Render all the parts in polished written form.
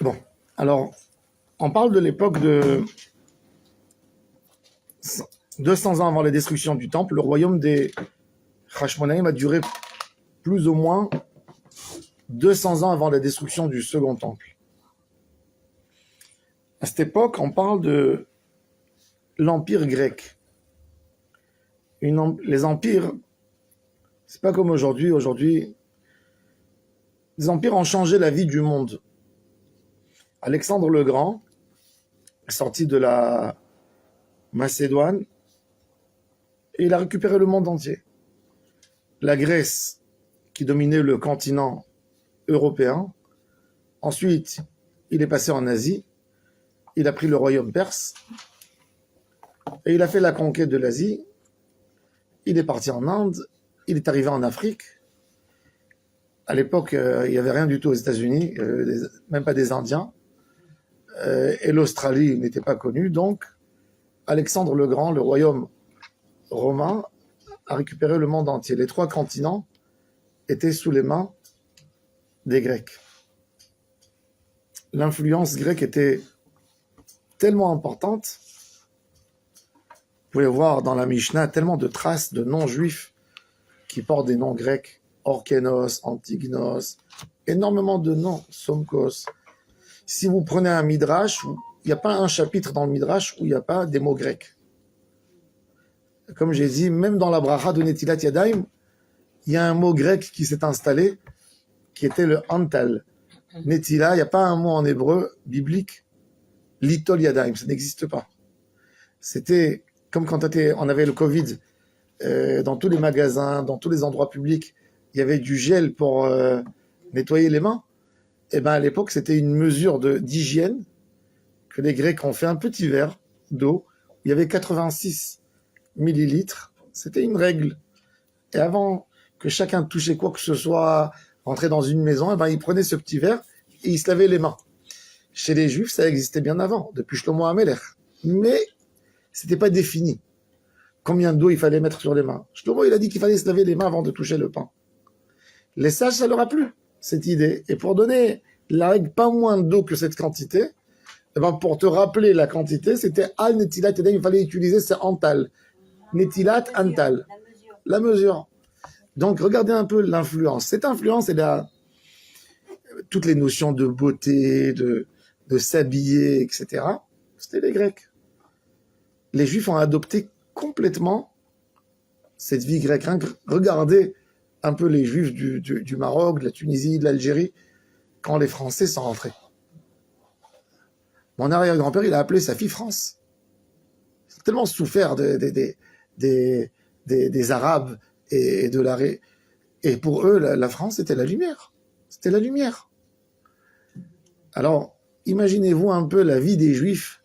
Bon, alors, on parle de l'époque de 200 ans avant la destruction du temple. Le royaume des Hashmonaïm a duré plus ou moins 200 ans avant la destruction du second temple. À cette époque, on parle de l'empire grec. Les empires, c'est pas comme aujourd'hui. Aujourd'hui, les empires ont changé la vie du monde. Alexandre le Grand est sorti de la Macédoine et il a récupéré le monde entier. La Grèce, qui dominait le continent européen. Ensuite, il est passé en Asie. Il a pris le royaume perse et il a fait la conquête de l'Asie. Il est parti en Inde. Il est arrivé en Afrique. À l'époque, il n'y avait rien du tout aux États-Unis, même pas des Indiens. Et l'Australie n'était pas connue. Donc, Alexandre le Grand, le royaume romain, a récupéré le monde entier. Les 3 continents étaient sous les mains des Grecs. L'influence grecque était tellement importante. Vous pouvez voir dans la Mishnah tellement de traces de noms juifs qui portent des noms grecs. Orkenos, Antignos, énormément de noms, Somkos. Si vous prenez un Midrash, il n'y a pas un chapitre dans le Midrash où il n'y a pas des mots grecs. Comme j'ai dit, même dans la bracha de Netilat Yadayim, il y a un mot grec qui s'est installé, qui était le Antal. Netila, il n'y a pas un mot en hébreu biblique, Litol Yadayim, ça n'existe pas. C'était comme quand on avait le Covid, dans tous les magasins, dans tous les endroits publics, il y avait du gel pour nettoyer les mains. Et bien à l'époque, c'était une mesure d'hygiène que les Grecs ont fait un petit verre d'eau. Il y avait 86 millilitres. C'était une règle. Et avant que chacun touchait quoi que ce soit, rentrer dans une maison, et ben ils prenaient ce petit verre et ils se lavaient les mains. Chez les Juifs, ça existait bien avant, depuis Shlomo HaMelech. Mais c'était pas défini. Combien d'eau il fallait mettre sur les mains. Shlomo, il a dit qu'il fallait se laver les mains avant de toucher le pain. Les sages, ça leur a plu, cette idée. Et pour donner la règle pas moins d'eau que cette quantité, eh ben pour te rappeler la quantité, c'était al netilat yadayim, il fallait utiliser ce antal. Netilat antal. La mesure. Donc, regardez un peu l'influence. Cette influence, elle a toutes les notions de beauté, de s'habiller, etc. C'était les Grecs. Les Juifs ont adopté complètement cette vie grecque. Regardez un peu les Juifs du Maroc, de la Tunisie, de l'Algérie, quand les Français sont rentrés. Mon arrière-grand-père, il a appelé sa fille France. Il a tellement souffert des Arabes et de l'arrêt. Et pour eux, la France, c'était la lumière. C'était la lumière. Alors, imaginez-vous un peu la vie des Juifs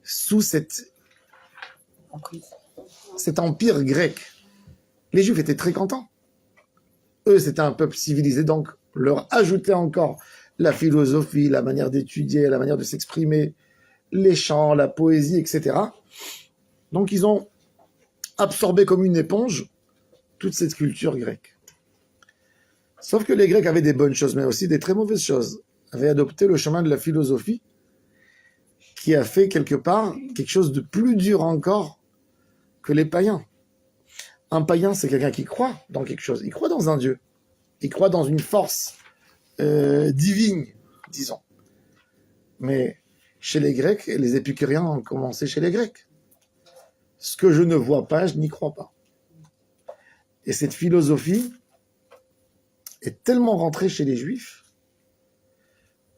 sous cet empire grec. Les Juifs étaient très contents. Eux, c'était un peuple civilisé, donc leur ajouter encore la philosophie, la manière d'étudier, la manière de s'exprimer, les chants, la poésie, etc. Donc, ils ont absorbé comme une éponge toute cette culture grecque. Sauf que les Grecs avaient des bonnes choses, mais aussi des très mauvaises choses. Ils avaient adopté le chemin de la philosophie, qui a fait quelque part quelque chose de plus dur encore que les païens. Un païen, c'est quelqu'un qui croit dans quelque chose. Il croit dans un Dieu. Il croit dans une force divine, disons. Mais chez les Grecs, les épicuriens ont commencé chez les Grecs. Ce que je ne vois pas, je n'y crois pas. Et cette philosophie est tellement rentrée chez les Juifs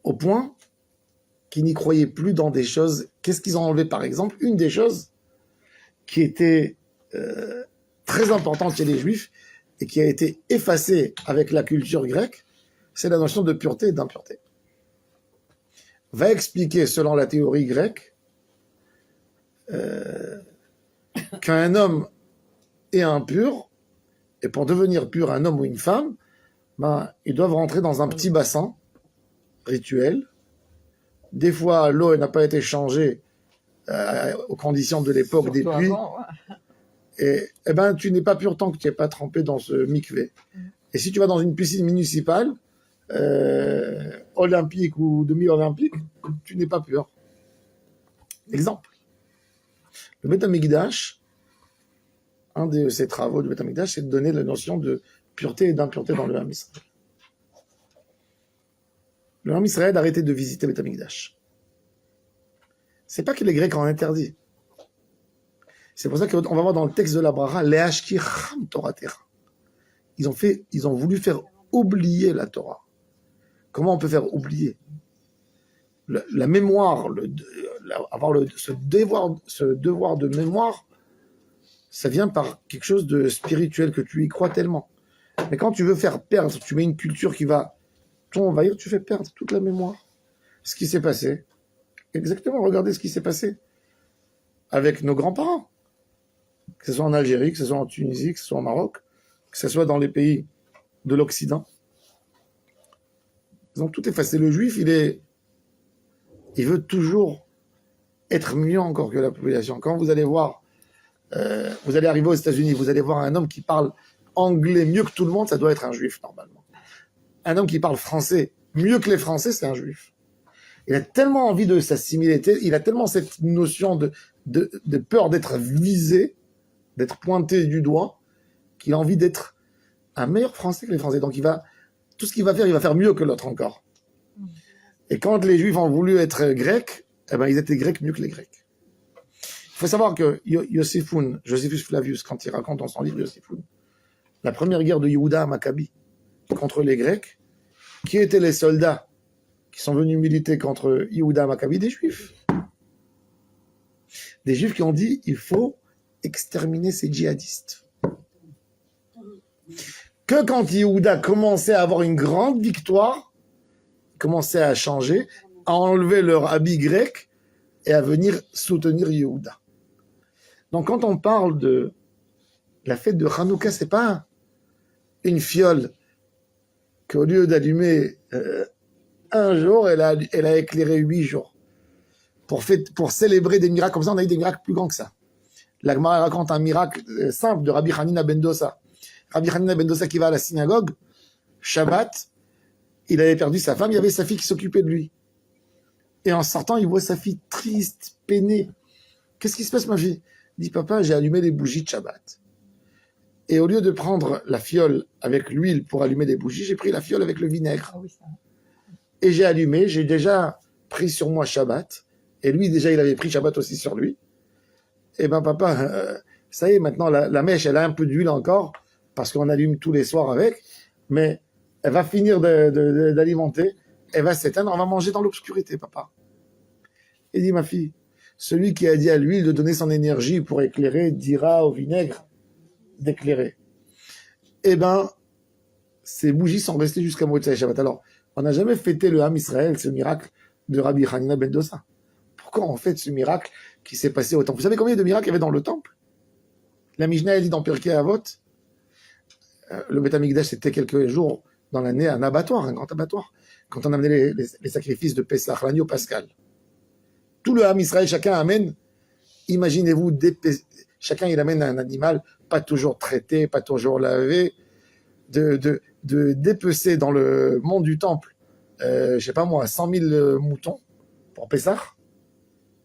au point qu'ils n'y croyaient plus dans des choses. Qu'est-ce qu'ils ont enlevé, par exemple? Une des choses qui était très importante chez les Juifs et qui a été effacée avec la culture grecque, c'est la notion de pureté et d'impureté. Va expliquer, selon la théorie grecque, qu'un homme est impur, et pour devenir pur, un homme ou une femme, ben, ils doivent rentrer dans un petit bassin rituel. Des fois, l'eau n'a pas été changée aux conditions de l'époque des pluies. Et ben, tu n'es pas pur tant que tu n'es pas trempé dans ce mikvé. Et si tu vas dans une piscine municipale, olympique ou demi-olympique, tu n'es pas pur. Exemple. Le Beth Amikdash, un de ses travaux du Beth Amikdash, c'est de donner la notion de pureté et d'impureté dans le Ham Israël. Le Ham Israël a arrêté de visiter le Beth Amikdash. C'est pas que les Grecs ont interdit. C'est pour ça qu'on va voir dans le texte de la Bracha, les Ashkicham Torah Terra. Ils ont voulu faire oublier la Torah. Comment on peut faire oublier la mémoire, ce devoir de mémoire, ça vient par quelque chose de spirituel que tu y crois tellement. Mais quand tu veux faire perdre, tu mets une culture qui va t'envahir, tu fais perdre toute la mémoire. Ce qui s'est passé, exactement, regardez ce qui s'est passé avec nos grands-parents. Que ce soit en Algérie, que ce soit en Tunisie, que ce soit au Maroc, que ce soit dans les pays de l'Occident. Ils ont tout effacé. Le juif, il veut toujours être mieux encore que la population. Quand vous allez voir, vous allez arriver aux États-Unis, vous allez voir un homme qui parle anglais mieux que tout le monde, ça doit être un juif normalement. Un homme qui parle français mieux que les Français, c'est un juif. Il a tellement envie de s'assimiler, il a tellement cette notion de peur d'être visé, d'être pointé du doigt, qu'il a envie d'être un meilleur Français que les Français. Donc tout ce qu'il va faire mieux que l'autre encore. Et quand les Juifs ont voulu être Grecs, eh ben ils étaient Grecs mieux que les Grecs. Il faut savoir que Joséphus Flavius, quand il raconte dans son livre Joséphus, la première guerre de Yehuda à Maccabi contre les Grecs, qui étaient les soldats qui sont venus militer contre Yehuda à Maccabi? Des Juifs. Des Juifs qui ont dit il faut exterminer ces djihadistes. Que quand Yehuda commençait à avoir une grande victoire, commençait à changer, à enlever leur habit grec et à venir soutenir Yehuda. Donc quand on parle de la fête de Hanouka, c'est pas une fiole qu'au lieu d'allumer un jour, elle a éclairé 8 jours. Pour célébrer des miracles comme ça, on a eu des miracles plus grands que ça. La Gemara raconte un miracle simple de Rabbi Hanina ben Dosa. Rabbi Hanina ben Dosa qui va à la synagogue, Shabbat, il avait perdu sa femme, il y avait sa fille qui s'occupait de lui. Et en sortant, il voit sa fille triste, peinée. Qu'est-ce qui se passe, ma fille? Il dit, papa, j'ai allumé les bougies de Shabbat. Et au lieu de prendre la fiole avec l'huile pour allumer des bougies, j'ai pris la fiole avec le vinaigre. Et j'ai allumé, j'ai déjà pris sur moi Shabbat. Et lui, déjà, il avait pris Shabbat aussi sur lui. Et ben, papa, ça y est, maintenant, la mèche, elle a un peu d'huile encore, parce qu'on allume tous les soirs avec, mais elle va finir d'alimenter, elle va s'éteindre, on va manger dans l'obscurité, papa. Il dit, ma fille, celui qui a dit à l'huile de donner son énergie pour éclairer, dira au vinaigre d'éclairer. Eh ben, ces bougies sont restées jusqu'à Motsai Shabbat. Alors, on n'a jamais fêté le Ham Israël, ce miracle de Rabbi Hanina ben Dosa. Pourquoi on fête ce miracle qui s'est passé au temple? Vous savez combien de miracles il y avait dans le temple? La Mishnah, elle dit dans Pirkei Avot, le Beth Amikdash, c'était quelques jours dans l'année un abattoir, un grand abattoir, quand on amenait les sacrifices de Pessah, l'agneau pascal. Tout le Ham Israël, chacun amène, imaginez-vous, chacun il amène un animal, pas toujours traité, pas toujours lavé, de dépecer dans le monde du temple, je sais pas moi, 100 000 moutons pour Pessah.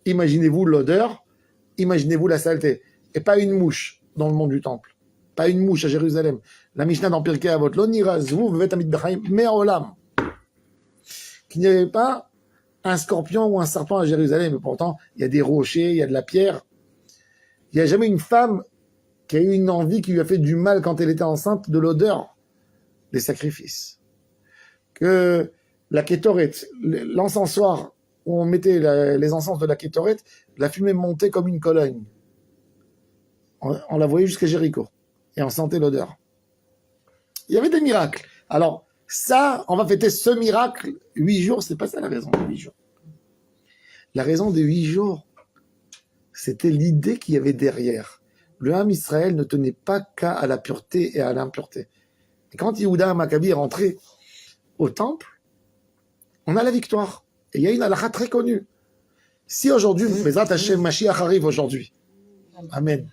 Imaginez-vous l'odeur, imaginez-vous la saleté. Et pas une mouche dans le monde du temple. Pas une mouche à Jérusalem. La Mishnah dans Pirkei Avot, lo nirazvu vevet amidbachaim me'olam. Qu'il n'y avait pas un scorpion ou un serpent à Jérusalem. Et pourtant, il y a des rochers, il y a de la pierre. Il n'y a jamais une femme qui a eu une envie qui lui a fait du mal quand elle était enceinte de l'odeur des sacrifices. Que la kétoret, l'encensoir où on mettait les encens de la kétoret, la fumée montait comme une colonne. On la voyait jusqu'à Jéricho. Et on sentait l'odeur. Il y avait des miracles. Alors, ça, on va fêter ce miracle 8 jours, c'est pas ça la raison des 8 jours. La raison des 8 jours, c'était l'idée qu'il y avait derrière. Le Ham Israël ne tenait pas qu'à la pureté et à l'impureté. Et quand Yehuda Maccabi est rentré au temple, on a la victoire. Et il y a une halakha très connue. Si aujourd'hui, Bezrat Hashem Mashiach arrive aujourd'hui, Amen.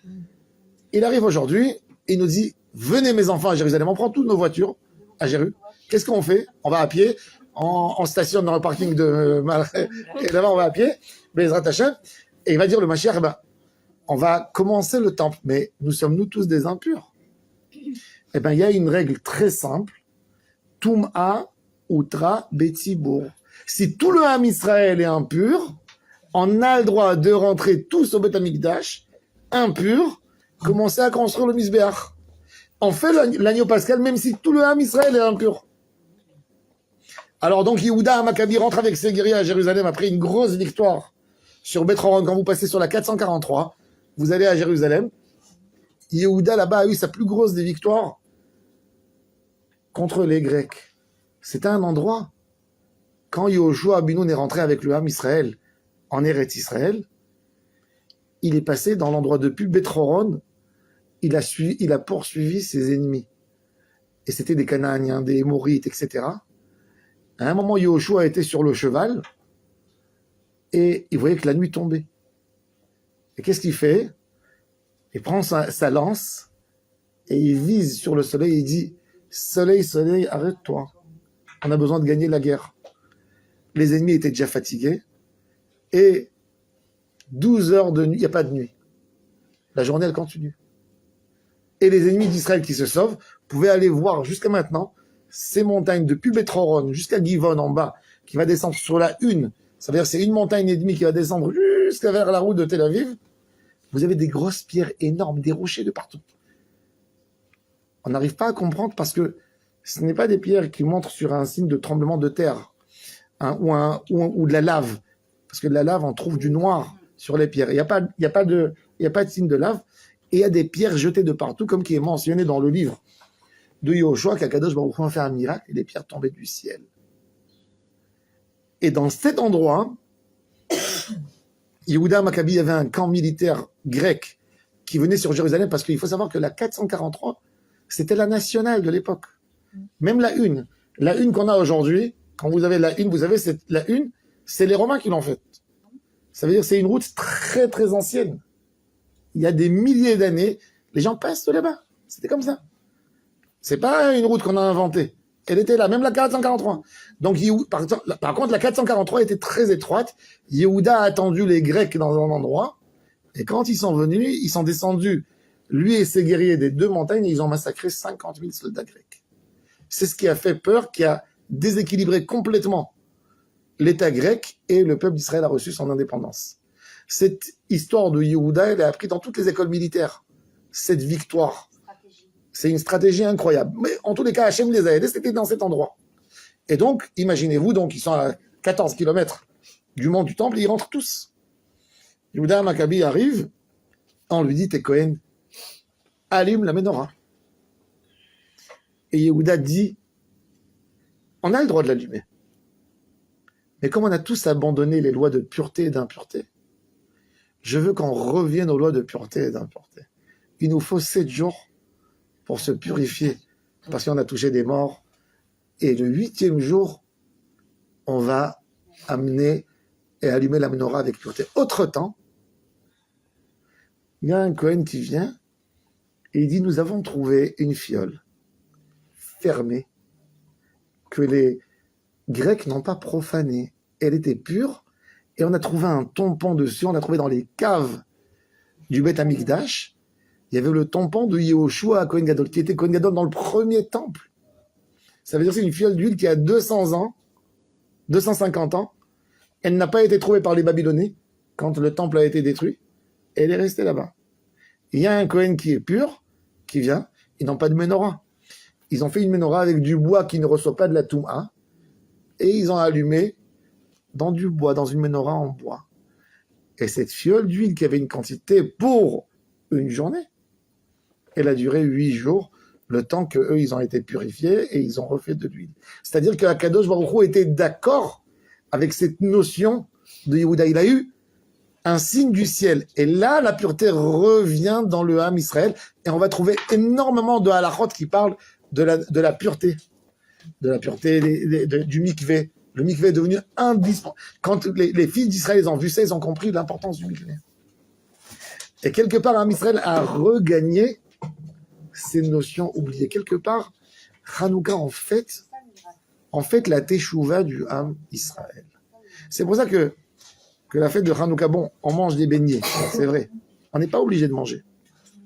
Il arrive aujourd'hui et il nous dit, venez mes enfants à Jérusalem, on prend toutes nos voitures à Jérusalem. Qu'est-ce qu'on fait? On va à pied, on stationne dans le parking de Malray, et là-bas on va à pied, Bezrat Hashem, et il va dire le Mashiach, on va commencer le temple, mais nous sommes nous tous des impurs. Eh bien, il y a une règle très simple, Tum'a Utra Betibour. Si tout le Ham Israël est impur, on a le droit de rentrer tous au Beth Amikdash, impur, commencer à construire le Misbéach. On fait l'agneau pascal, même si tout le Ham Israël est impur. Alors donc, Yehuda Maccabi rentre avec ses guerriers à Jérusalem après une grosse victoire sur Beth Horon. Quand vous passez sur la 443, vous allez à Jérusalem. Yehuda, là-bas, a eu sa plus grosse des victoires contre les Grecs. C'était un endroit, quand Yehoshua Abinoun est rentré avec le Ham Israël en Eretz Israël, il est passé dans l'endroit de Beth Horon, il a poursuivi ses ennemis. Et c'était des Canaaniens, des Émorites, etc. À un moment, Yehoshua était sur le cheval et il voyait que la nuit tombait. Et qu'est-ce qu'il fait? Il prend sa lance et il vise sur le soleil et il dit « Soleil, soleil, arrête-toi. On a besoin de gagner la guerre. » Les ennemis étaient déjà fatigués et 12 heures de nuit, il n'y a pas de nuit. La journée, elle continue. Et les ennemis d'Israël qui se sauvent pouvaient aller voir jusqu'à maintenant ces montagnes depuis Beth Horon jusqu'à Givon en bas, qui va descendre sur la une. Ça veut dire que c'est une montagne et demie qui va descendre jusqu'à vers la route de Tel Aviv. Vous avez des grosses pierres énormes, des rochers de partout. On n'arrive pas à comprendre parce que ce n'est pas des pierres qui montrent sur un signe de tremblement de terre ou de la lave. Parce que de la lave, on trouve du noir sur les pierres. Il n'y a pas de signe de lave. Et il y a des pierres jetées de partout, comme qui est mentionné dans le livre de Yehoshua, qu'Akadosh Baruch Hu a fait un miracle et les pierres tombaient du ciel. Et dans cet endroit, Yehuda Maccabi avait un camp militaire grec qui venait sur Jérusalem, parce qu'il faut savoir que la 443, c'était la nationale de l'époque. Même la une. La une qu'on a aujourd'hui, quand vous avez la une, la une, c'est les Romains qui l'ont faite. Ça veut dire que c'est une route très très ancienne. Il y a des milliers d'années, les gens passent là-bas. C'était comme ça. C'est pas une route qu'on a inventée. Elle était là, même la 443. Donc, par contre, la 443 était très étroite. Yehuda a attendu les Grecs dans un endroit. Et quand ils sont venus, ils sont descendus, lui et ses guerriers, des deux montagnes, et ils ont massacré 50 000 soldats grecs. C'est ce qui a fait peur, qui a déséquilibré complètement l'État grec, et le peuple d'Israël a reçu son indépendance. Cette histoire de Yehuda, elle est apprise dans toutes les écoles militaires. Cette victoire. C'est une stratégie incroyable. Mais en tous les cas, Hachem les a aidés, c'était dans cet endroit. Et donc, imaginez-vous, donc, ils sont à 14 km du mont du temple, et ils rentrent tous. Yehuda Maccabi arrive, on lui dit, t'es Cohen, allume la menorah. Et Yehuda dit, on a le droit de l'allumer. Mais comme on a tous abandonné les lois de pureté et d'impureté, je veux qu'on revienne aux lois de pureté et d'impureté. Il nous faut 7 jours pour se purifier, parce qu'on a touché des morts. Et le 8e jour, on va amener et allumer la menorah avec pureté. Autre temps, il y a un Cohen qui vient et il dit, nous avons trouvé une fiole fermée que les Grecs n'ont pas profanée. Elle était pure et on a trouvé un tampon dessus, on l'a trouvé dans les caves du Beth Amikdash. Il y avait le tampon de Yehoshua à Kohen Gadol, qui était Kohen Gadol dans le premier temple. Ça veut dire que c'est une fiole d'huile qui a 200 ans, 250 ans. Elle n'a pas été trouvée par les Babyloniens quand le temple a été détruit. Elle est restée là-bas. Il y a un Kohen qui est pur, qui vient, ils n'ont pas de menorah. Ils ont fait une menorah avec du bois qui ne reçoit pas de la touma, et ils ont allumé dans du bois, dans une menorah en bois. Et cette fiole d'huile qui avait une quantité pour une journée, elle a duré 8 jours, le temps qu'eux, ils ont été purifiés et ils ont refait de l'huile. C'est-à-dire que Akadosh Baruch Hu était d'accord avec cette notion de Yehuda. Il a eu un signe du ciel. Et là, la pureté revient dans le Ham Israël. Et on va trouver énormément de halachot qui parlent de la pureté. De la pureté du mikvé. Le mikvé est devenu indispensable. Quand les fils d'Israël ont vu ça, ils ont compris l'importance du mikvé. Et quelque part, Ham Israël a regagné ces notions oubliées. Quelque part, Hanouka, en fait, en fait la teshuva du Ham Israël. C'est pour ça que la fête de Hanouka, bon, on mange des beignets, c'est vrai. On n'est pas obligé de manger.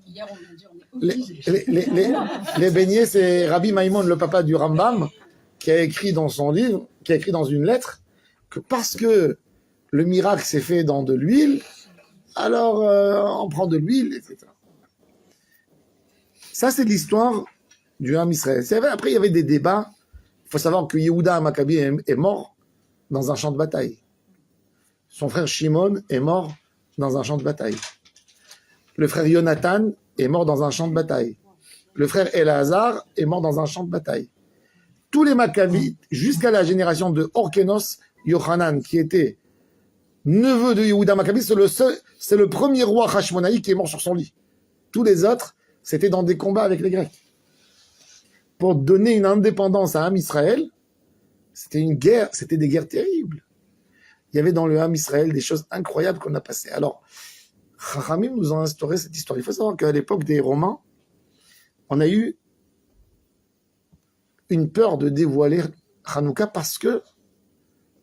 Hier, on a dit on est obligé. Les beignets, c'est Rabbi Maïmon, le papa du Rambam, qui a écrit dans son livre, qui a écrit dans une lettre, que parce que le miracle s'est fait dans de l'huile, alors on prend de l'huile, etc. Ça, c'est l'histoire du Ham Israël. C'est vrai, après, il y avait des débats. Il faut savoir que Yehuda Maccabi est mort dans un champ de bataille. Son frère Shimon est mort dans un champ de bataille. Le frère Yonatan est mort dans un champ de bataille. Le frère Elazar est mort dans un champ de bataille. Tous les Maccabites, jusqu'à la génération de Orkenos Yochanan, qui était neveu de Yehuda Maccabi, c'est le premier roi Hashmonaï qui est mort sur son lit. Tous les autres, c'était dans des combats avec les Grecs. Pour donner une indépendance à Ham Israël, c'était une guerre, c'était des guerres terribles. Il y avait dans le Ham Israël des choses incroyables qu'on a passées. Alors, Chachamim nous ont instauré cette histoire. Il faut savoir qu'à l'époque des Romains, on a eu une peur de dévoiler Hanouka parce que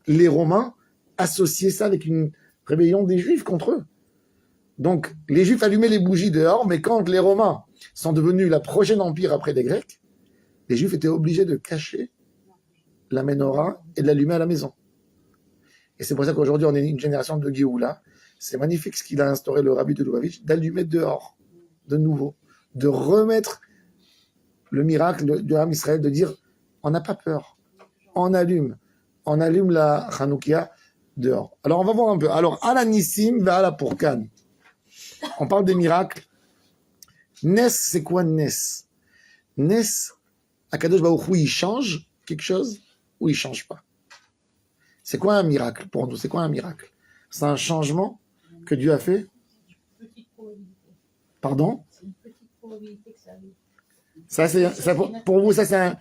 les Romains associaient ça avec une rébellion des Juifs contre eux. Donc, les Juifs allumaient les bougies dehors, mais quand les Romains sont devenus la prochaine empire après les Grecs, les Juifs étaient obligés de cacher la menorah et de l'allumer à la maison. Et c'est pour ça qu'aujourd'hui, on est une génération de Géoula. C'est magnifique ce qu'il a instauré le rabbi de Lubavitch, d'allumer dehors, de nouveau, de remettre le miracle de Ham Israël, de dire, on n'a pas peur, on allume la Hanoukia dehors. Alors, on va voir un peu. Alors, Ala Nissim va Ala Pourkan. On parle des miracles. Nes, c'est quoi Nes? Nes, Akadosh Baruch Hu, il change quelque chose ou il change pas? C'est quoi un miracle pour nous? C'est quoi un miracle? C'est un changement que Dieu a fait? Pardon? C'est une petite probabilité que ça arrive. Ça, pour vous, ça c'est un...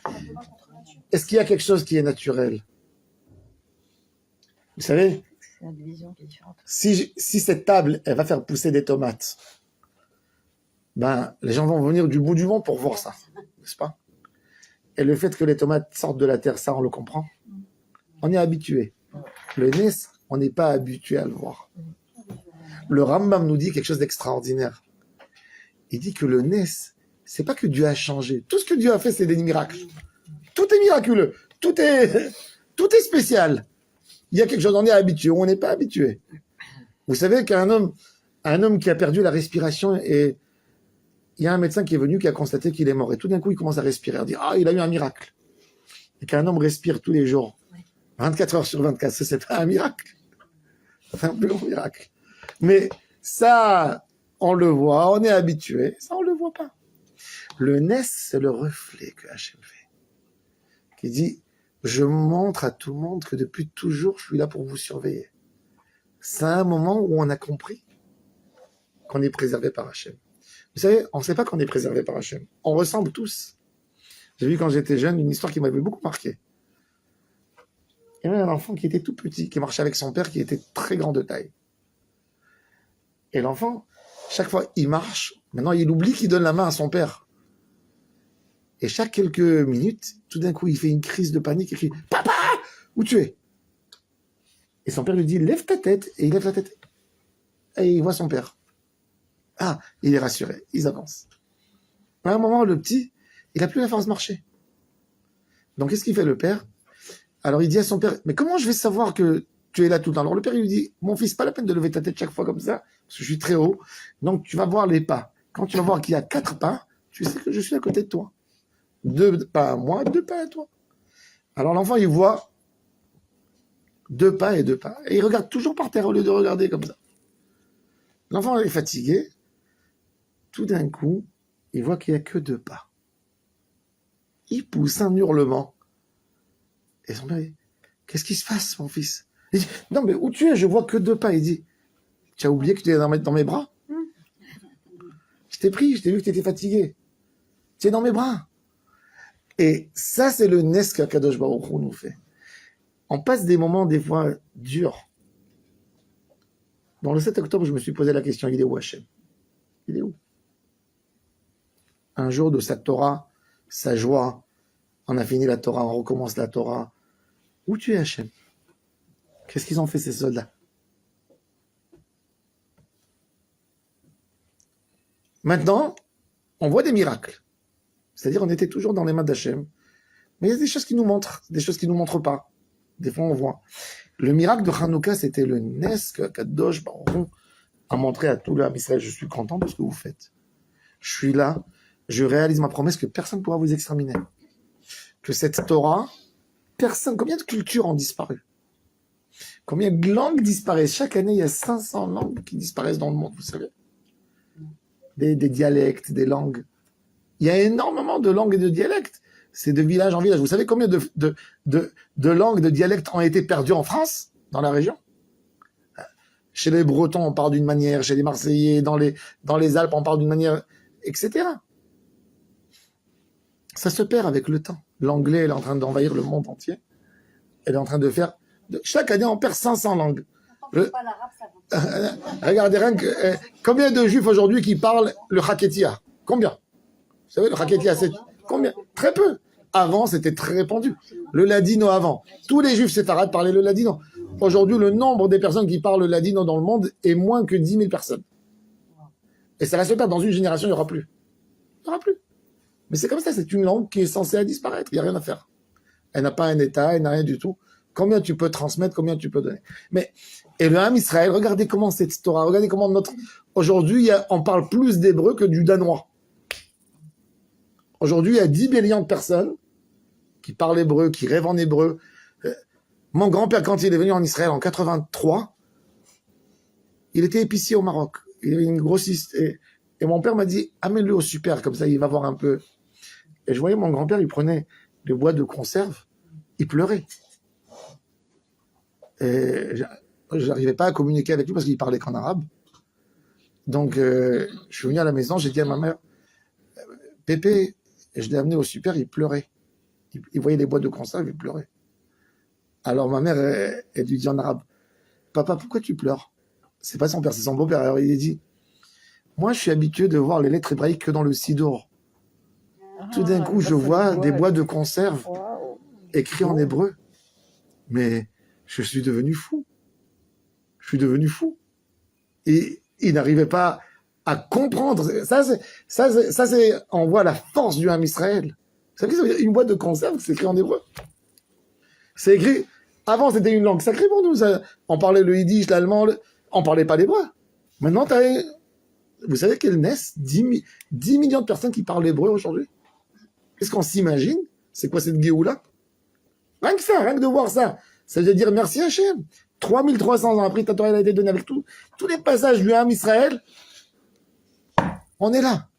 Est-ce qu'il y a quelque chose qui est naturel? Vous savez, C'est une vision qui est différente. si cette table, elle va faire pousser des tomates, ben, les gens vont venir du bout du monde pour voir ça, n'est-ce pas? Et le fait que les tomates sortent de la terre, ça, on le comprend. On est habitué. Le Nes, on n'est pas habitué à le voir. Le Rambam nous dit quelque chose d'extraordinaire. Il dit que le Nes, c'est pas que Dieu a changé. Tout ce que Dieu a fait, c'est des miracles. Tout est miraculeux. Tout est spécial. Il y a quelque chose, on est habitué ou on n'est pas habitué. Vous savez qu'un homme qui a perdu la respiration, et il y a un médecin qui est venu qui a constaté qu'il est mort. Et tout d'un coup, il commence à respirer, à dire, il a eu un miracle. Et qu'un homme respire tous les jours, 24 heures sur 24, c'est pas un miracle. C'est un plus grand miracle. Mais ça, on le voit, on est habitué. Ça, on le voit pas. Le Nes, c'est le reflet que Hachem fait. Qui dit, je montre à tout le monde que depuis toujours, je suis là pour vous surveiller. C'est un moment où on a compris qu'on est préservé par Hachem. Vous savez, on ne sait pas qu'on est préservé par Hachem. On ressemble tous. J'ai vu quand j'étais jeune une histoire qui m'avait beaucoup marqué. Il y avait un enfant qui était tout petit, qui marchait avec son père, qui était très grand de taille. Et l'enfant, chaque fois, il marche. Maintenant, il oublie qu'il donne la main à son père. Et chaque quelques minutes, tout d'un coup, il fait une crise de panique. Il crie « Papa, où tu es ?» Et son père lui dit « Lève ta tête. » Et il lève la tête. Et il voit son père. Ah, il est rassuré. Ils avancent. À un moment, le petit, il n'a plus la force de marcher. Donc, qu'est-ce qu'il fait, le père? Alors, il dit à son père « Mais comment je vais savoir que tu es là tout le temps ?» Alors, le père, il lui dit « Mon fils, pas la peine de lever ta tête chaque fois comme ça, parce que je suis très haut. Donc, tu vas voir les pas. Quand tu vas voir qu'il y a 4 pas, tu sais que je suis à côté de toi. 2 pas à moi, 2 pas à toi. » Alors, l'enfant, il voit 2 pas et 2 pas. Et il regarde toujours par terre au lieu de regarder comme ça. L'enfant est fatigué. Tout d'un coup, il voit qu'il n'y a que 2 pas. Il pousse un hurlement. Et son père dit, qu'est-ce qui se passe, mon fils? Il dit, non, mais où tu es? Je vois que 2 pas. Il dit, tu as oublié que tu es dans mes bras? Je t'ai pris, je t'ai vu que tu étais fatigué. Tu es dans mes bras. Et ça, c'est le Nes qu'Akadosh Baruch Hu nous fait. On passe des moments, des fois, durs. Dans le 7 octobre, je me suis posé la question, il est où Hachem? Il est où? Un jour de sa Torah, sa joie, on a fini la Torah, on recommence la Torah, Où tu es, Hachem? Qu'est-ce qu'ils ont fait, ces soldats? Maintenant, on voit des miracles. C'est-à-dire, on était toujours dans les mains d'Hachem. Mais il y a des choses qui nous montrent, des choses qui nous montrent pas. Des fois, on voit. Le miracle de Hanouka, c'était le Nes que Kadosh Baruch Hu a montré à tout le Israël. Je suis content de ce que vous faites. Je suis là. Je réalise ma promesse que personne ne pourra vous exterminer. Que cette Torah, combien de cultures ont disparu? Combien de langues disparaissent? Chaque année, il y a 500 langues qui disparaissent dans le monde, vous savez. Des dialectes, des langues. Il y a énormément de langues et de dialectes. C'est de village en village. Vous savez combien de langues, de dialectes ont été perdus en France, dans la région? Chez les Bretons, on parle d'une manière. Chez les Marseillais, dans les Alpes, on parle d'une manière, etc. Ça se perd avec le temps. L'anglais, elle est en train d'envahir le monde entier. Elle est en train de faire... Chaque année, on perd 500 langues. Regardez, rien que... combien de juifs aujourd'hui qui parlent le Haketia? Combien? Vous savez, le Haketia, c'est... Combien? Très peu. Avant, c'était très répandu. Le ladino avant. Tous les juifs séfarades parlaient le ladino. Aujourd'hui, le nombre des personnes qui parlent le ladino dans le monde est moins que 10 000 personnes. Et ça va se perdre. Dans une génération, il n'y aura plus. Il n'y aura plus. Mais c'est comme ça, c'est une langue qui est censée disparaître. Il n'y a rien à faire. Elle n'a pas un état, elle n'a rien du tout. Combien tu peux transmettre, combien tu peux donner. Mais, et le Ham Israël, regardez comment cette Torah, regardez comment aujourd'hui, on parle plus d'hébreu que du danois. Aujourd'hui, il y a 10 millions de personnes qui parlent hébreu, qui rêvent en hébreu. Mon grand-père, quand il est venu en Israël en 83, il était épicier au Maroc. Il avait une grossiste. Et mon père m'a dit, amène-le au super, comme ça, il va voir un peu. Et je voyais mon grand-père, il prenait les boîtes de conserve, il pleurait. Et je n'arrivais pas à communiquer avec lui parce qu'il parlait qu'en arabe. Donc, je suis venu à la maison, j'ai dit à ma mère, Pépé, et je l'ai amené au super, il pleurait. Il voyait les boîtes de conserve, il pleurait. Alors ma mère, elle lui dit en arabe, papa, pourquoi tu pleures? C'est pas son père, c'est son beau-père. Alors il lui dit, moi je suis habitué de voir les lettres hébraïques que dans le Sidour. Tout d'un coup, je vois des boîtes de conserve écrites en hébreu. Mais je suis devenu fou. Je suis devenu fou. Et il n'arrivait pas à comprendre. Ça, c'est, on voit la force du Ham Israël. Vous savez, une boîte de conserve, c'est écrit en hébreu. C'est écrit, avant c'était une langue sacrée pour nous. On parlait le yiddish, l'allemand, on parlait pas l'hébreu. Maintenant, vous savez qu'elles naissent 10 millions de personnes qui parlent l'hébreu aujourd'hui. Qu'est-ce qu'on s'imagine? C'est quoi cette Géoula? Rien que ça, rien que de voir ça. Ça veut dire merci Hachem. 3300 ans après, ta Torah a été donnée avec tous les passages du Ham Israël. On est là.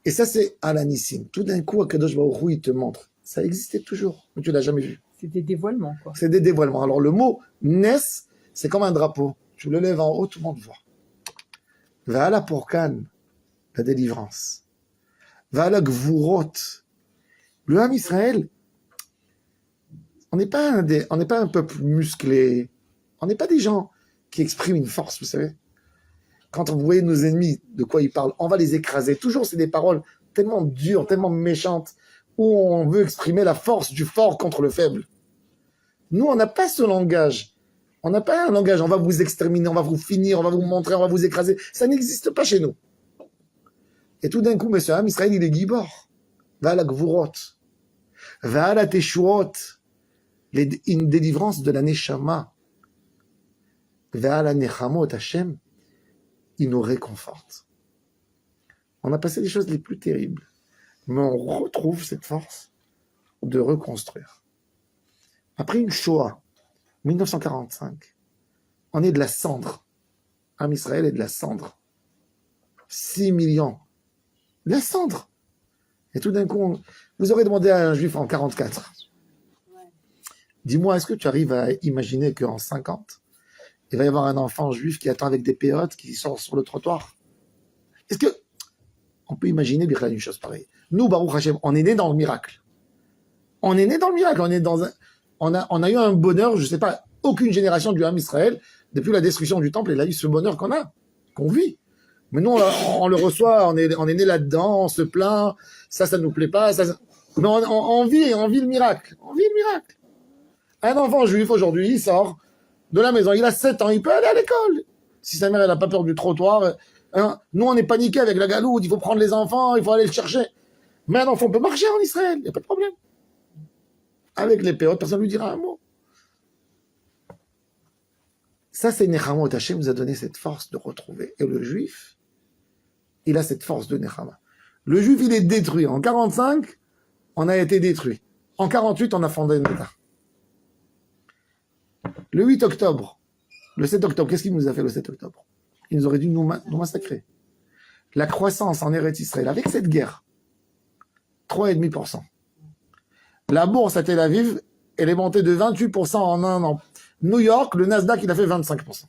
Et ça, c'est Alanissim. Tout d'un coup, Akadosh Baruch Hu, il te montre. Ça existait toujours, mais tu l'as jamais vu. C'est des dévoilements, quoi. C'est des dévoilements. Alors, le mot Nes, c'est comme un drapeau. Tu le lèves en haut, tout le monde voit. Va'ala Porkan, la délivrance. Va'ala Gvurot. Le Ham Israël, on n'est pas un peuple musclé. On n'est pas des gens qui expriment une force, vous savez. Quand vous voyez nos ennemis, de quoi ils parlent, on va les écraser. Toujours, c'est des paroles tellement dures, tellement méchantes, où on veut exprimer la force du fort contre le faible. Nous, on n'a pas ce langage. On n'a pas un langage, on va vous exterminer, on va vous finir, on va vous montrer, on va vous écraser. Ça n'existe pas chez nous. Et tout d'un coup, monsieur Ham Israël, il est gibor. Va à la gvurot. Va à la teshuot. Une délivrance de la neshama. Va à la nechamot Hashem. Il nous réconforte. On a passé les choses les plus terribles, mais on retrouve cette force de reconstruire. Après une Shoah, 1945, on est de la cendre. Ham Israël est de la cendre. 6 millions. De la cendre. Et tout d'un coup, vous aurez demandé à un juif en 44. Dis-moi, est-ce que tu arrives à imaginer qu'en 50, il va y avoir un enfant juif qui attend avec des péotes, qui sort sur le trottoir? Est-ce que on peut imaginer une chose pareille? Nous, Baruch Hashem, on est né dans le miracle. On est né dans le miracle. On a eu un bonheur, je sais pas, aucune génération du Ham Israël, depuis la destruction du temple, elle a eu ce bonheur qu'on vit. Mais nous, on le reçoit, on est né là-dedans, on se plaint, ça nous plaît pas, mais on vit le miracle. On vit le miracle. Un enfant juif, aujourd'hui, il sort de la maison, il a 7 ans, il peut aller à l'école. Si sa mère, elle n'a pas peur du trottoir, hein. Nous, on est paniqués avec la galoute, il faut prendre les enfants, il faut aller le chercher. Mais un enfant peut marcher en Israël, il n'y a pas de problème. Avec les péotes, personne ne lui dira un mot. Ça, c'est Nechamot. Hachem nous a donné cette force de retrouver. Et le juif, il a cette force de Nechama. Le juif, il est détruit. En 45, on a été détruit. En 48, on a fondé une État. Le 8 octobre, le 7 octobre, qu'est-ce qu'il nous a fait le 7 octobre? Il nous aurait dû nous massacrer. La croissance en Eretz Israël, avec cette guerre, 3,5%. La bourse à Tel Aviv, elle est montée de 28% en un an. New York, le Nasdaq, il a fait 25%.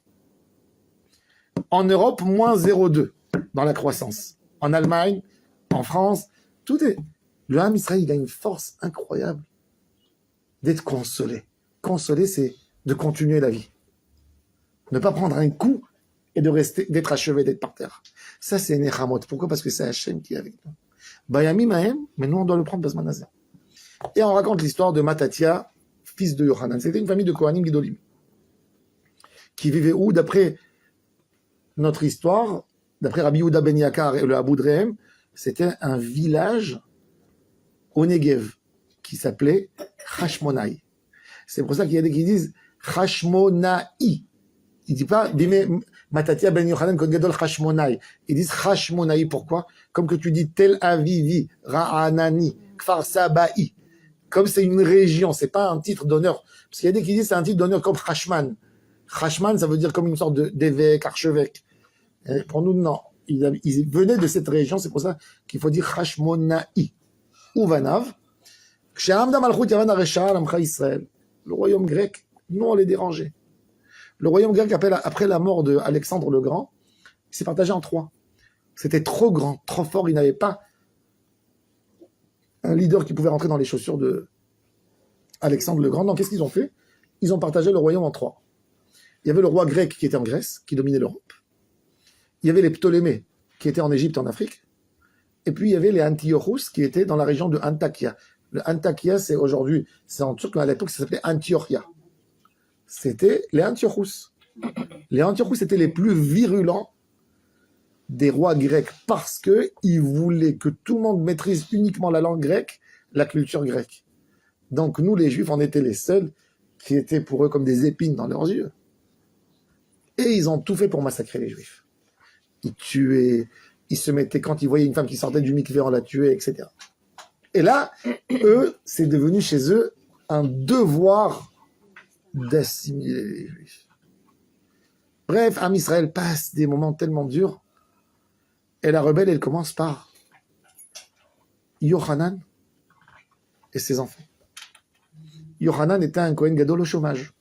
En Europe, moins 0,2 dans la croissance. En Allemagne, en France, tout est... Le Ham Israël, il a une force incroyable d'être consolé. Consolé, c'est de continuer la vie. Ne pas prendre un coup et de rester, d'être achevé, d'être par terre. Ça, c'est Nechamot. Pourquoi? Parce que c'est Hachem qui est avec nous. Bayami Mahem, mais nous, on doit le prendre Bazman Hazeh. Et on raconte l'histoire de Matatia, fils de Yohanan. C'était une famille de Kohanim Gidolim. Qui vivait où? D'après notre histoire, d'après Rabbi Yehuda Ben Yakar et le Abou Drehem, c'était un village au Negev qui s'appelait Hashmonaï. C'est pour ça qu'il y a des qui disent Hashmonaï. Il ne dit pas Matatia Ben Yohanan Kohen Gadol Hashmonaï. Ils disent Hashmonaï. Pourquoi? Comme que tu dis Tel Avivi, Ra'anani, Kfar Sabaï. Comme c'est une région, c'est pas un titre d'honneur. Parce qu'il y a des qui disent c'est un titre d'honneur comme Hashman. Hashman, ça veut dire comme une sorte d'évêque, archevêque. Et pour nous, non. Ils venaient de cette région, c'est pour ça qu'il faut dire Hashmonaï. Ouvanav. Le royaume grec, nous on les dérangeait. Le royaume grec, après la mort d'Alexandre le Grand, il s'est partagé en 3. C'était trop grand, trop fort. Il n'avait pas un leader qui pouvait rentrer dans les chaussures de Alexandre le Grand. Donc qu'est-ce qu'ils ont fait? Ils ont partagé le royaume en 3. Il y avait le roi grec qui était en Grèce, qui dominait l'Europe. Il y avait les Ptolémées qui étaient en Égypte, en Afrique. Et puis il y avait les Antiochus qui étaient dans la région de Antakya. Le Antakya, c'est aujourd'hui, c'est en turc, mais à l'époque, ça s'appelait Antiochia. C'était les Antiochus. Les Antiochus étaient les plus virulents des rois grecs parce qu'ils voulaient que tout le monde maîtrise uniquement la langue grecque, la culture grecque. Donc nous, les Juifs, on était les seuls qui étaient pour eux comme des épines dans leurs yeux. Et ils ont tout fait pour massacrer les Juifs. Ils tuaient, ils se mettaient, quand ils voyaient une femme qui sortait du mikvé, on la tuait, etc. Et là, eux, c'est devenu chez eux un devoir d'assimiler les Juifs. Bref, Am Israël passe des moments tellement durs. Et la rebelle, elle commence par Yohanan et ses enfants. Yohanan était un Kohen Gadol au chômage.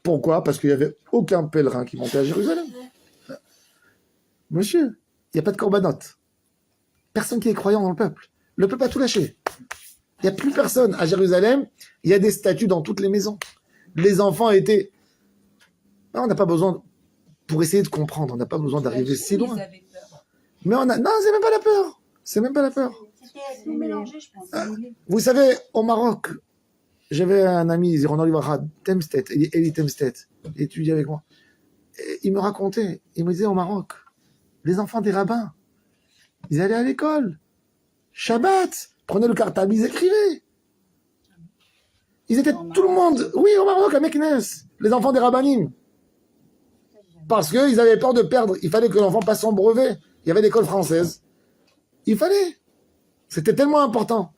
Pourquoi? Parce qu'il n'y avait aucun pèlerin qui montait à Jérusalem. Monsieur, il n'y a pas de corbanote. Personne qui est croyant dans le peuple. Le peuple a tout lâché. Il n'y a plus personne. À Jérusalem, il y a des statues dans toutes les maisons. Les enfants étaient... Non, on n'a pas besoin... Pour essayer de comprendre, on n'a pas besoin d'arriver si loin. Mais on a... Non, c'est même pas la peur. C'est même pas la peur. C'était tout mélangé, je pense. Vous savez, au Maroc, j'avais un ami, Ziron Olivara, Temstet, Eli Temstet, il étudiait avec moi. Et il me racontait, il me disait au Maroc, les enfants des rabbins, ils allaient à l'école. Shabbat, prenaient le cartable, ils écrivaient. Ils étaient tout le monde, oui, au Maroc, à Meknes, les enfants des rabbinim. Parce qu'ils avaient peur de perdre. Il fallait que l'enfant passe son brevet. Il y avait l'école française. Il fallait. C'était tellement important.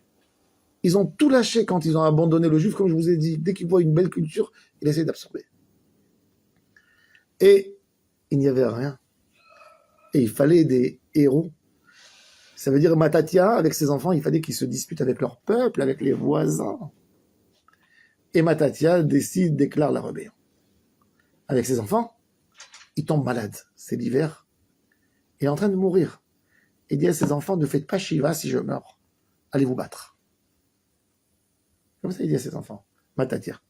Ils ont tout lâché quand ils ont abandonné le juif, comme je vous ai dit. Dès qu'ils voient une belle culture, ils essaient d'absorber. Et il n'y avait rien. Et il fallait des héros. Ça veut dire Matatia, avec ses enfants, il fallait qu'ils se disputent avec leur peuple, avec les voisins. Et Matatia déclare la rébellion. Avec ses enfants, il tombe malade. C'est l'hiver. Il est en train de mourir. Il dit à ses enfants, ne faites pas Shiva si je meurs. Allez vous battre. Comme ça, il dit à ses enfants. Matatia.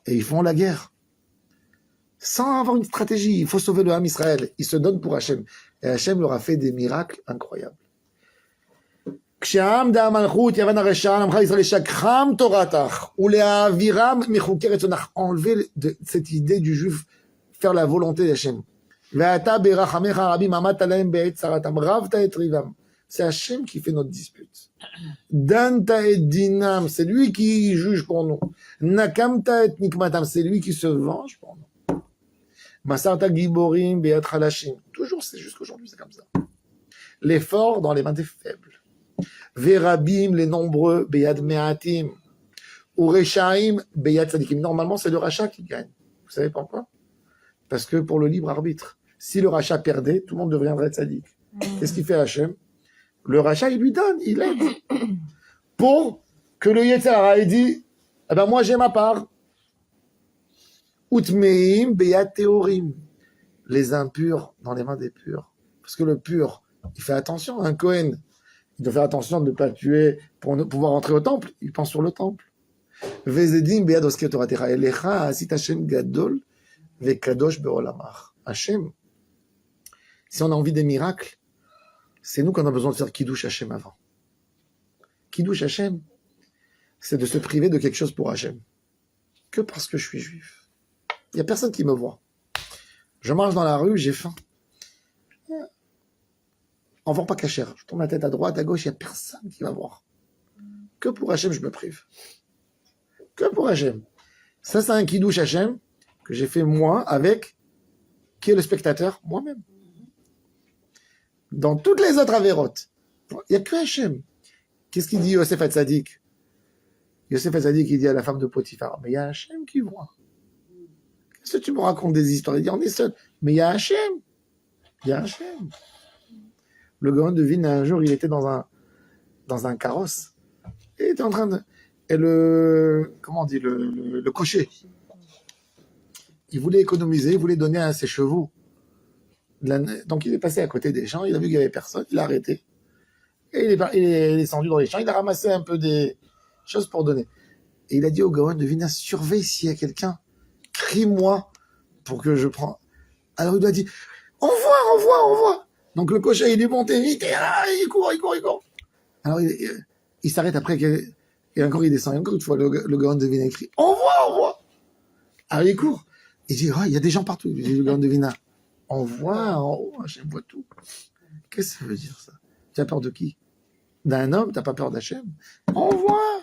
Et ils font la guerre. Sans avoir une stratégie. Il faut sauver le Ham Israël. Ils se donnent pour Hachem. Et Hachem leur a fait des miracles incroyables. כשהעם דהמלכות יוון הרשע, עמך ישראל לשקרם תורתך, ולהעבירם מחוקי רצונך. Enlever cette idée du juif, faire la volonté d'Hachem. ואתה ברחמך הרבים עמדת להם בעת צרתם, רבת את ריבם. C'est Hachem qui fait notre dispute. Danta et dinam, c'est lui qui juge pour nous. Nakamta et nikmatam, c'est lui qui se venge pour nous. Masarta giborim beat halashim. Toujours, c'est jusqu'aujourd'hui, c'est comme ça. Les forts dans les mains des faibles. Verabim, les nombreux, beat meatim. Ou rechaim, beat sadikim. Normalement, c'est le rachat qui gagne. Vous savez pourquoi? Parce que pour le libre arbitre, si le rachat perdait, tout le monde deviendrait tzadik. Qu'est-ce qu'il fait Hachem? Le rachat, il lui donne, il aide. Pour que le Yetzer Hara ait dit, eh ben moi j'ai ma part. Utmeim beyat teorim. Les impurs dans les mains des purs. Parce que le pur, il fait attention, un Kohen, il doit faire attention de ne pas tuer pour pouvoir entrer au temple. Il pense sur le temple. Vezedim beyat oskei toratecha. Elecha asit Hashem gadol vekadosh beolamach. Hashem, si on a envie des miracles, c'est nous qu'on a besoin de faire Kiddush Hashem avant. Kiddush Hashem, c'est de se priver de quelque chose pour Hashem. Que parce que je suis juif. Il n'y a personne qui me voit. Je marche dans la rue, j'ai faim. En vend pas cachère. Je tourne la tête à droite, à gauche, il n'y a personne qui va voir. Que pour Hashem, je me prive. Que pour Hashem. Ça, c'est un Kiddush Hashem que j'ai fait moi avec qui est le spectateur? Moi-même. Dans toutes les autres avérotes, il n'y a que Hachem. Qu'est-ce qu'il dit Yosef Hatzadik? Yosef Hatzadik, il dit à la femme de Potiphar, mais il y a Hachem qui voit. Qu'est-ce que tu me racontes des histoires? Il dit, on est seul. Mais il y a Hachem. Il y a Hachem. Le Gaon de Vilna, un jour, il était dans un carrosse. Et il était en train de... Et comment on dit, le cocher. Il voulait économiser, il voulait donner à ses chevaux. Donc il est passé à côté des champs, il a vu qu'il n'y avait personne, il a arrêté. Et il est descendu dans les champs, il a ramassé un peu des choses pour donner. Et il a dit au Gaon de Vilna, surveille s'il y a quelqu'un, crie-moi pour que je prenne. Alors il lui a dit, on voit. Donc le cocher, il est monté vite, et il court. Alors il s'arrête après, et encore il descend, et encore une fois, le Gaon de Vilna crie, on voit. Alors il court, il dit, il y a des gens partout, il dit le Gaon de Vilna. On voit en haut, Hachem voit tout. Qu'est-ce que ça veut dire, ça? Tu as peur de qui? D'un homme, tu n'as pas peur d'Hachem? On voit.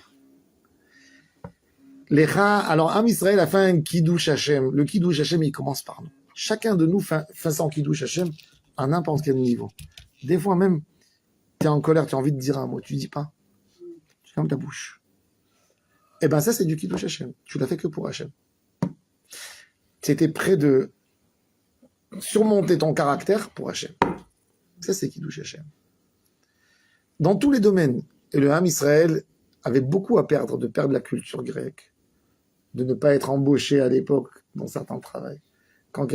Alors, Am Israël a fait un Kiddush Hachem. Le Kiddush Hachem, il commence par nous. Chacun de nous fait son Kiddush Hachem à n'importe quel niveau. Des fois même, tu es en colère, tu as envie de dire un mot, tu ne dis pas. Tu fermes ta bouche. Eh bien, ça, c'est du Kiddush Hachem. Tu l'as fait que pour Hachem. Tu étais près de surmonter ton caractère pour Hachem. Ça, c'est Kiddush Hachem. Dans tous les domaines, et le Ham Israël avait beaucoup à perdre, de perdre la culture grecque, de ne pas être embauché à l'époque dans certains travails. Quand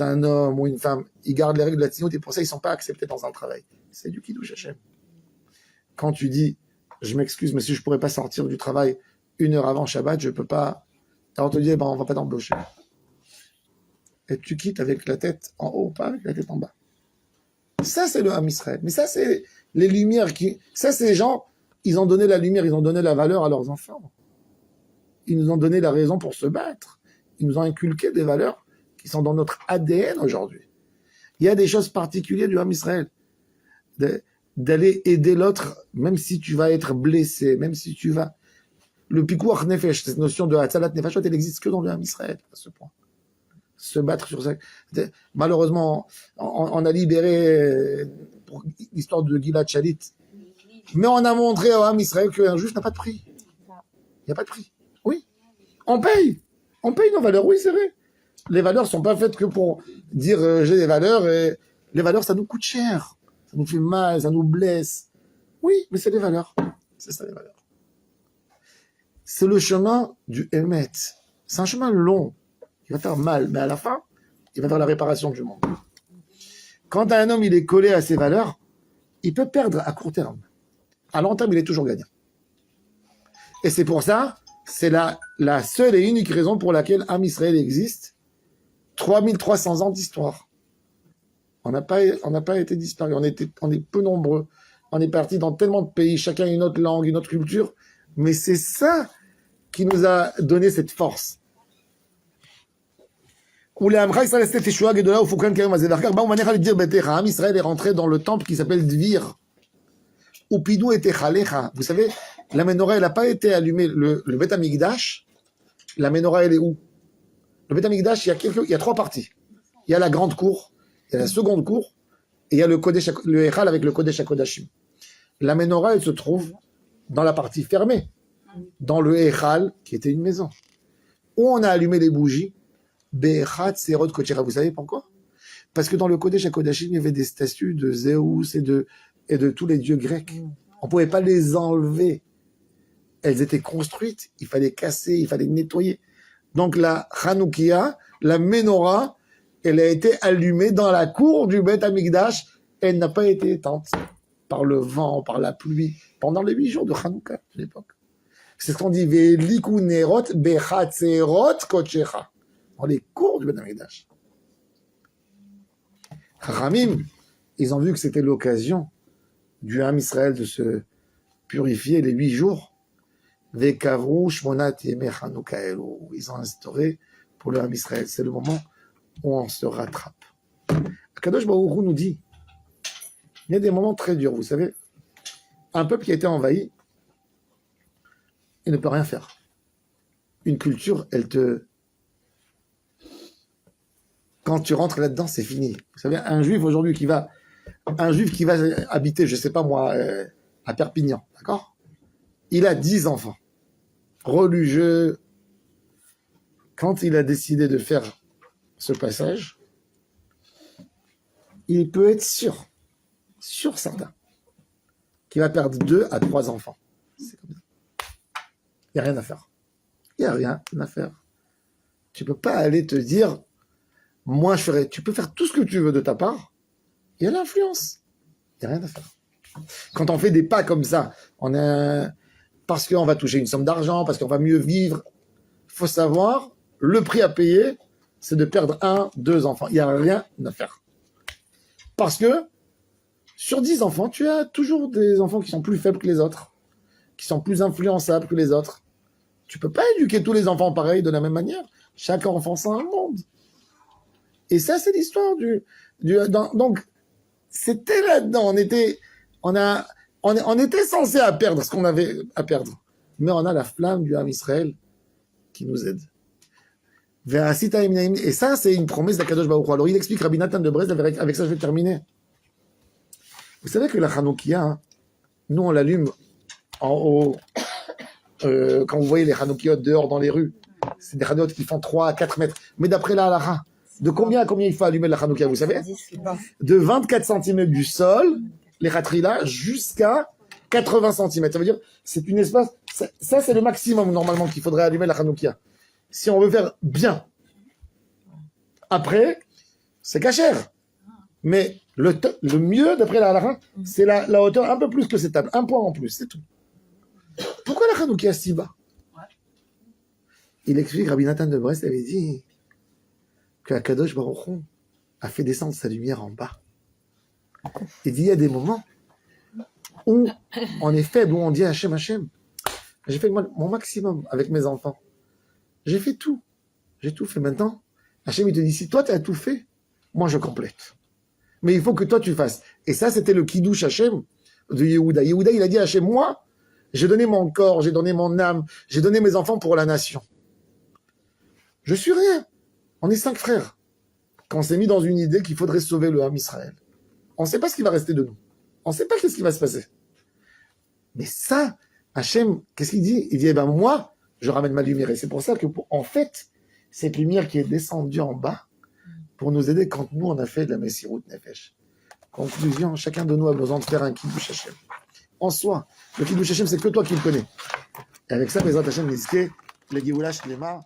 un homme ou une femme, ils gardent les règles de la tzniut et pour ça, ils ne sont pas acceptés dans un travail. C'est du Kiddush Hachem. Quand tu dis, je m'excuse, mais si je ne pourrais pas sortir du travail 1 heure avant Shabbat, je ne peux pas. Alors on te dit, on ne va pas t'embaucher. Et tu quittes avec la tête en haut, pas avec la tête en bas. Ça, c'est le Ham Israël. Mais ça, c'est les lumières qui... Ça, c'est les gens, ils ont donné la lumière, ils ont donné la valeur à leurs enfants. Ils nous ont donné la raison pour se battre. Ils nous ont inculqué des valeurs qui sont dans notre ADN aujourd'hui. Il y a des choses particulières du Ham Israël. D'aller aider l'autre, même si tu vas être blessé, même si tu vas... Le Pikuach Nefesh, cette notion de Hatzalat Nefashot, elle n'existe que dans le Ham Israël, à ce point. Se battre sur ça. Malheureusement, on a libéré pour l'histoire de Gilad Shalit. Mais on a montré au Ham Israël qu'un juif n'a pas de prix. Il n'y a pas de prix. Oui. On paye nos valeurs. Oui, c'est vrai. Les valeurs ne sont pas faites que pour dire j'ai des valeurs. Et les valeurs, ça nous coûte cher. Ça nous fait mal, ça nous blesse. Oui, mais c'est des valeurs. C'est ça, les valeurs. C'est le chemin du Emet. C'est un chemin long. Il va faire mal, mais à la fin, il va faire la réparation du monde. Quand un homme il est collé à ses valeurs, il peut perdre à court terme. À long terme, il est toujours gagnant. Et c'est pour ça, c'est la seule et unique raison pour laquelle Am Israël existe. 3300 ans d'histoire. On n'a pas été disparu. On est peu nombreux. On est parti dans tellement de pays, chacun une autre langue, une autre culture. Mais c'est ça qui nous a donné cette force. Israël est rentré dans le temple qui s'appelle Dvir. Vous savez, la menorah, elle n'a pas été allumée. Le Beth Amikdash, la menorah, elle est où? Le Beth Amikdash, il y a trois parties. Il y a la grande cour, il y a la seconde cour, et il y a le Echal avec le Kodesh HaKodashim. La menorah, elle se trouve dans la partie fermée, dans le Echal, qui était une maison, où on a allumé les bougies. Be'echat Serot Kochera. Vous savez pourquoi? Parce que dans le Kodesh HaKodashim, il y avait des statues de Zéus et de tous les dieux grecs. On ne pouvait pas les enlever. Elles étaient construites, il fallait casser, il fallait nettoyer. Donc la Hanoukia, la menorah, elle a été allumée dans la cour du Beth Amikdash. Elle n'a pas été éteinte par le vent, par la pluie, pendant les 8 jours de Hanouka à l'époque. C'est ce qu'on dit, Ve'liku nerot be'chatserot kochecha. Dans les cours du Beth Amikdash. Chachamim, ils ont vu que c'était l'occasion du Ham Israël de se purifier les 8 jours. Vekavru shmonat yemei Hanouka elu. Ils ont instauré pour le Ham Israël. C'est le moment où on se rattrape. Akadosh Baruch Hu nous dit, il y a des moments très durs, vous savez. Un peuple qui a été envahi, il ne peut rien faire. Une culture, quand tu rentres là-dedans, c'est fini. Vous savez, un juif aujourd'hui qui va habiter, je sais pas moi, à Perpignan, d'accord? Il a 10 enfants. Religieux. Quand il a décidé de faire ce passage, il peut être sûr certain, qu'il va perdre 2 à 3 enfants. C'est comme ça. Il n'y a rien à faire. Il n'y a rien à faire. Tu peux pas aller te dire, moi je ferai, tu peux faire tout ce que tu veux de ta part, il y a l'influence. Il n'y a rien à faire. Quand on fait des pas comme ça, parce qu'on va toucher une somme d'argent, parce qu'on va mieux vivre, il faut savoir, le prix à payer, c'est de perdre 1, 2 enfants. Il n'y a rien à faire. Parce que, sur 10 enfants, tu as toujours des enfants qui sont plus faibles que les autres, qui sont plus influençables que les autres. Tu peux pas éduquer tous les enfants pareil de la même manière. Chaque enfant, c'est un monde. Et ça, c'est l'histoire donc, c'était là-dedans. On était censé à perdre ce qu'on avait à perdre. Mais on a la flamme du Ham Israël qui nous aide. Et ça, c'est une promesse d'Akadosh Baruch Hu. Alors, il explique Rabbi Nathan de Brest, avec ça, je vais terminer. Vous savez que la Hanoukia, nous, on l'allume en haut. Quand vous voyez les Hanoukiot dehors dans les rues, c'est des Hanoukiot qui font 3 à 4 mètres. Mais d'après la halakha, de combien à combien il faut allumer la Hanoukia, vous savez? De 24 cm du sol, les Khatrila, jusqu'à 80 cm. Ça veut dire, c'est une espace, ça c'est le maximum normalement qu'il faudrait allumer la Hanoukia. Si on veut faire bien. Après, c'est cachère. Mais le mieux, d'après la halakha, c'est la hauteur un peu plus que cette table. 1 point en plus, c'est tout. Pourquoi la Hanoukia si bas? Il explique, Rabbi Nathan de Brest avait dit que Akadosh Baruch Hu a fait descendre sa lumière en bas. Il dit, il y a des moments où on est faible, où on dit Hachem, Hachem, j'ai fait mon maximum avec mes enfants. J'ai fait tout. J'ai tout fait. Maintenant, Hachem, il te dit, si toi, tu as tout fait, moi, je complète. Mais il faut que toi, tu fasses. Et ça, c'était le Kiddush Hachem de Yehuda. Yehuda, il a dit à Hachem, moi, j'ai donné mon corps, j'ai donné mon âme, j'ai donné mes enfants pour la nation. Je suis rien. On est 5 frères. Quand on s'est mis dans une idée qu'il faudrait sauver le Ham Israël. On ne sait pas ce qui va rester de nous. On ne sait pas qu'est-ce qui va se passer. Mais ça, Hachem, qu'est-ce qu'il dit? Il dit, moi, je ramène ma lumière. Et c'est pour ça que, en fait, cette lumière qui est descendue en bas, pour nous aider quand nous, on a fait de la Messirut Nefesh. Conclusion, chacun de nous a besoin de faire un Kiddush Hachem. En soi, le Kiddush Hachem, c'est que toi qui le connais. Et avec ça, les Hachem, les Géoula Shlema,